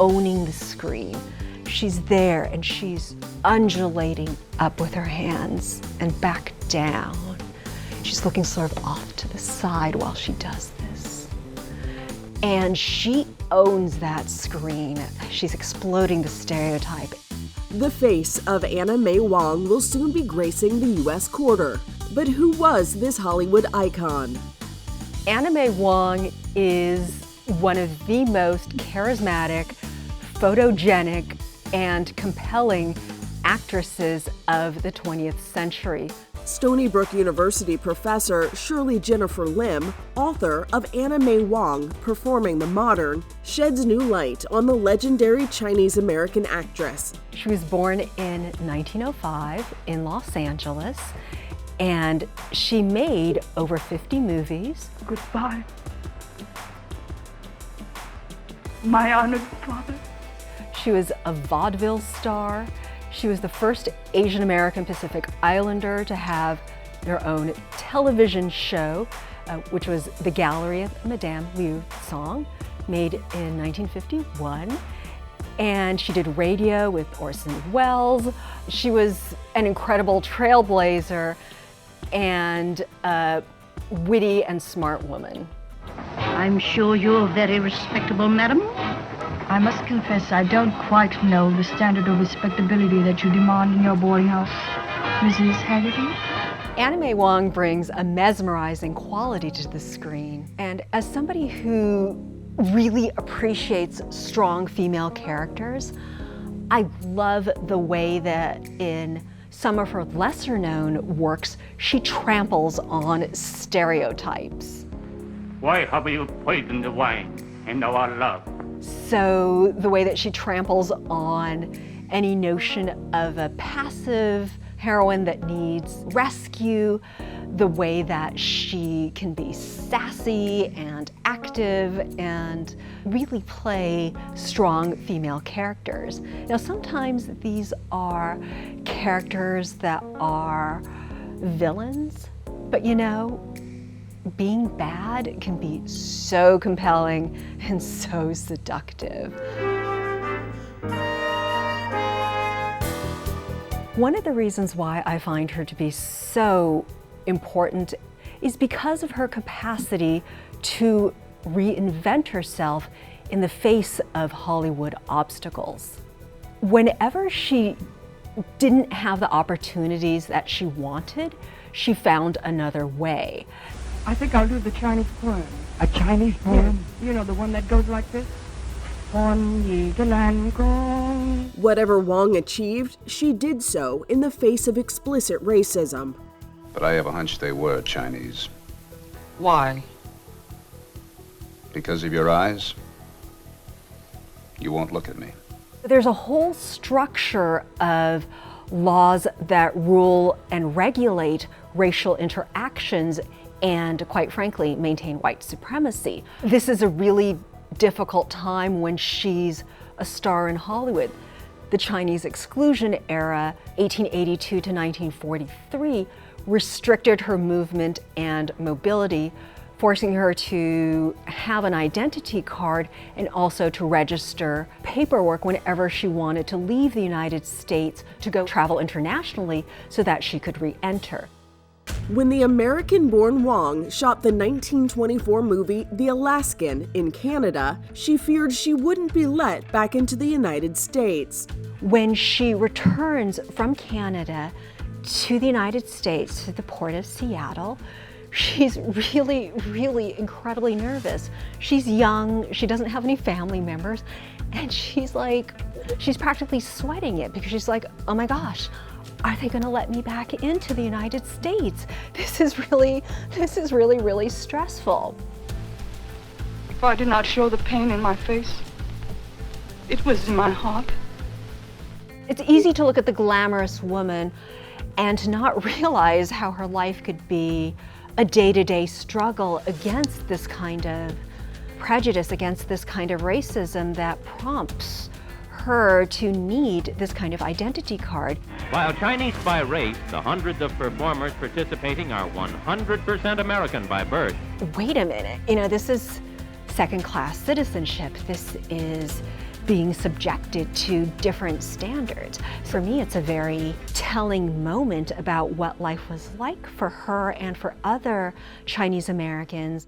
owning the screen. She's there and she's undulating up with her hands and back down. She's looking sort of off to the side while she does this. And she owns that screen. She's exploding the stereotype. The face of Anna May Wong will soon be gracing the U.S. quarter. But who was this Hollywood icon? Anna May Wong is one of the most charismatic, photogenic, and compelling actresses of the 20th century. Stony Brook University professor Shirley Jennifer Lim, author of Anna May Wong, Performing the Modern, sheds new light on the legendary Chinese-American actress. She was born in 1905 in Los Angeles, and she made over 50 movies. Goodbye, my honored father. She was a vaudeville star. She was the first Asian American Pacific Islander to have their own television show, which was The Gallery of Madame Liu Song, made in 1951. And she did radio with Orson Welles. She was an incredible trailblazer and a witty and smart woman. I'm sure you're very respectable, madam. I must confess I don't quite know the standard of respectability that you demand in your boarding house, Mrs. Haggerty. Anna May Wong brings a mesmerizing quality to the screen. And as somebody who really appreciates strong female characters, I love the way that in some of her lesser-known works, she tramples on stereotypes. Why have you poisoned the wine and our love? So the way that she tramples on any notion of a passive heroine that needs rescue, the way that she can be sassy and active and really play strong female characters. Now, sometimes these are characters that are villains, but you know, being bad can be so compelling and so seductive. One of the reasons why I find her to be so important is because of her capacity to reinvent herself in the face of Hollywood obstacles. Whenever she didn't have the opportunities that she wanted, she found another way. I think I'll do the Chinese poem. A Chinese poem? Yes. You know, the one that goes like this. Whatever Wong achieved, she did so in the face of explicit racism. But I have a hunch they were Chinese. Why? Because of your eyes, you won't look at me. There's a whole structure of laws that rule and regulate racial interactions and, quite frankly, maintain white supremacy. This is a really difficult time when she's a star in Hollywood. The Chinese exclusion era, 1882 to 1943, restricted her movement and mobility, forcing her to have an identity card and also to register paperwork whenever she wanted to leave the United States to go travel internationally so that she could re-enter. When the American-born Wong shot the 1924 movie The Alaskan in Canada, she feared she wouldn't be let back into the United States. When she returns from Canada to the United States, to the port of Seattle, she's really, really incredibly nervous. She's young, she doesn't have any family members, and she's practically sweating it because she's like, oh my gosh, are they gonna let me back into the United States? This is really, really stressful. If I did not show the pain in my face, it was in my heart. It's easy to look at the glamorous woman and to not realize how her life could be a day-to-day struggle against this kind of prejudice, against this kind of racism that prompts her to need this kind of identity card. While Chinese by race, the hundreds of performers participating are 100% American by birth. Wait a minute, you know, this is second-class citizenship. This is being subjected to different standards. For me, it's a very telling moment about what life was like for her and for other Chinese Americans.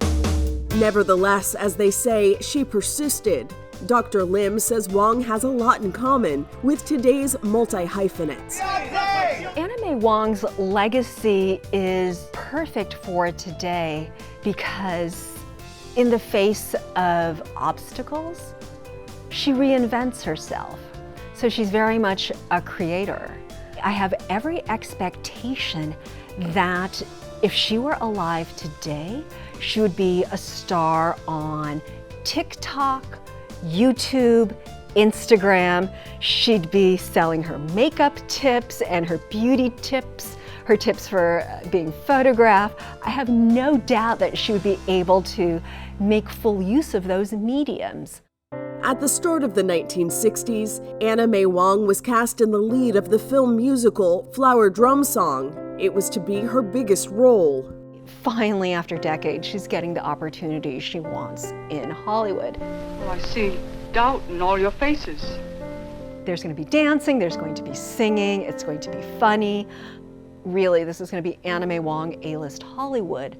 Nevertheless, as they say, she persisted. Dr. Lim says Wong has a lot in common with today's multi-hyphenates. Anna May Wong's legacy is perfect for today because in the face of obstacles, she reinvents herself. So she's very much a creator. I have every expectation that if she were alive today, she would be a star on TikTok, YouTube, Instagram. She'd be selling her makeup tips and her beauty tips, her tips for being photographed. I have no doubt that she would be able to make full use of those mediums. At the start of the 1960s, Anna May Wong was cast in the lead of the film musical Flower Drum Song. It was to be her biggest role. Finally, after decades, she's getting the opportunity she wants in Hollywood. Oh, I see doubt in all your faces. There's going to be dancing, there's going to be singing, it's going to be funny. Really, this is going to be Anna May Wong, A-list Hollywood.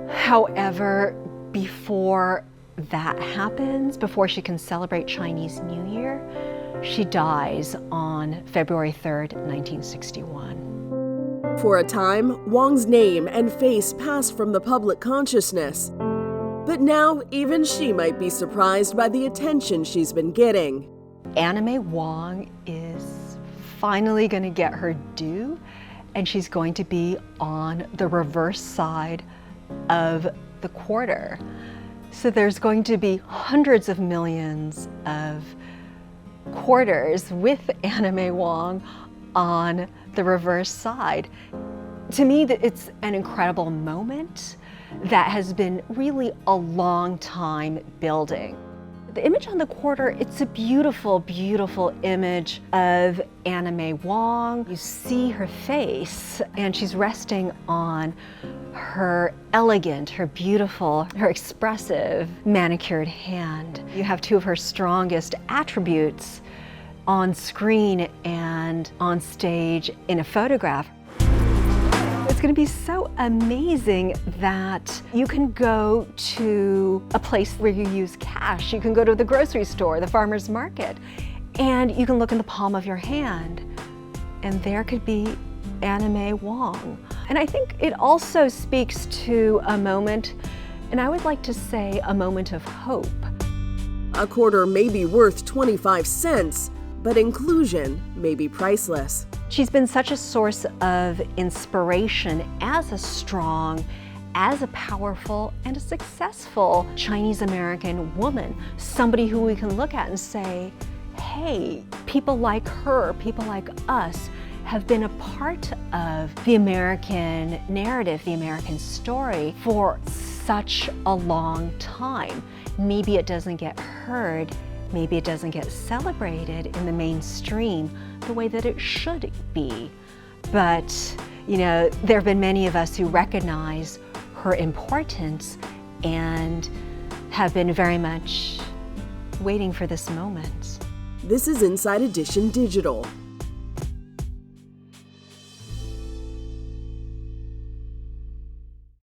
However, before that happens, before she can celebrate Chinese New Year, she dies on February 3rd, 1961. For a time, Wong's name and face passed from the public consciousness. But now, even she might be surprised by the attention she's been getting. Anna May Wong is finally going to get her due, and she's going to be on the reverse side of the quarter. So there's going to be hundreds of millions of quarters with Anna May Wong on the reverse side. To me, it's an incredible moment that has been really a long time building. The image on the quarter, it's a beautiful, beautiful image of Anna May Wong. You see her face, and she's resting on her elegant, her beautiful, her expressive manicured hand. You have two of her strongest attributes on screen and on stage in a photograph. It's going to be so amazing that you can go to a place where you use cash. You can go to the grocery store, the farmer's market, and you can look in the palm of your hand, and there could be Anna May Wong. And I think it also speaks to a moment, and I would like to say a moment of hope. A quarter may be worth 25 cents, but inclusion may be priceless. She's been such a source of inspiration as a strong, as a powerful, and a successful Chinese American woman. Somebody who we can look at and say, hey, people like her, people like us, have been a part of the American narrative, the American story for such a long time. Maybe it doesn't get heard, maybe it doesn't get celebrated in the mainstream the way that it should be. But, you know, there have been many of us who recognize her importance and have been very much waiting for this moment. This is Inside Edition Digital.